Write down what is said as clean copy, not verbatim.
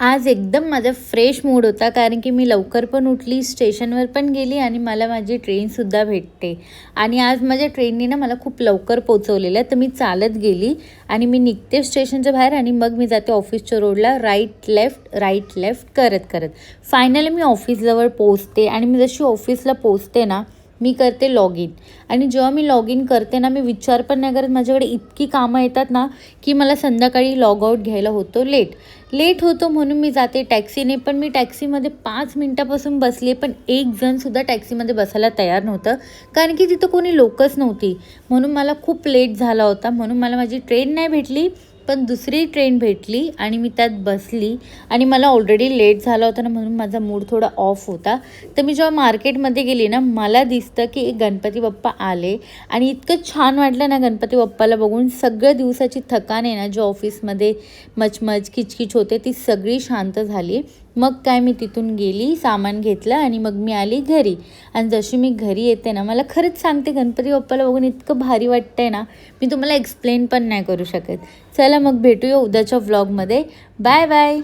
आज एकदम माझा फ्रेश मूड होता, कारण की मी लवकर पण उठली, स्टेशनवर पण गेली आणि मला माझी ट्रेनसुद्धा भेटते. आणि आज माझ्या ट्रेनने ना मला खूप लवकर पोहोचवलेलं. तर मी चालत गेली आणि मी निघते स्टेशनच्या बाहेर आणि मग मी जाते ऑफिसच्या रोडला, राईट लेफ्ट करत करत फायनली मी ऑफिसजवळ पोहोचते. आणि मी जशी ऑफिसला पोहोचते ना, मी करते लॉग इन. आणि जेव्हा मी लॉग इन करते ना, मी विचार पण नाही करत, माझ्याकडे इतकी कामं येतात ना की मला संध्याकाळी लॉग आऊट घ्यायला होतो लेट होतो. म्हणून मी जाते टॅक्सीने. पण मी टॅक्सीमध्ये 5 मिनटापासून बसली, पण एक जणसुद्धा टॅक्सीमध्ये बसायला तयार नव्हतं, कारण की तिथं कोणी लोकच नव्हती. म्हणून मला खूप लेट झाला होता. म्हणून मला माझी ट्रेन नाही भेटली, पण दुसरी ट्रेन भेटली आणि मी त्यात बसली. आणि मला ऑलरेडी लेट झाला होता ना, म्हणून माझा मूड थोडा ऑफ होता. तर मी जेव्हा मार्केटमध्ये गेली ना, मला दिसतं की एक गणपती बाप्पा आले आणि इतकं छान वाटलं ना गणपती बाप्पाला बघून. सगळ्या दिवसाची थकान आहे ना, जो ऑफिसमध्ये मचमच किचकिच होते, ती सगळी शांत झाली. मग काय, मी तिथून गेली, सामान घेतलं आणि मग मी आली घरी. आणि जशी मी घरी येते ना, मला खरंच सांगते गणपती बाप्पाला बघून इतकं भारी वाटतंय ना, मी तुम्हाला एक्सप्लेन पण नाही करू शकत. चला मग भेटूया उद्याच्या व्लॉगमध्ये. Bye bye.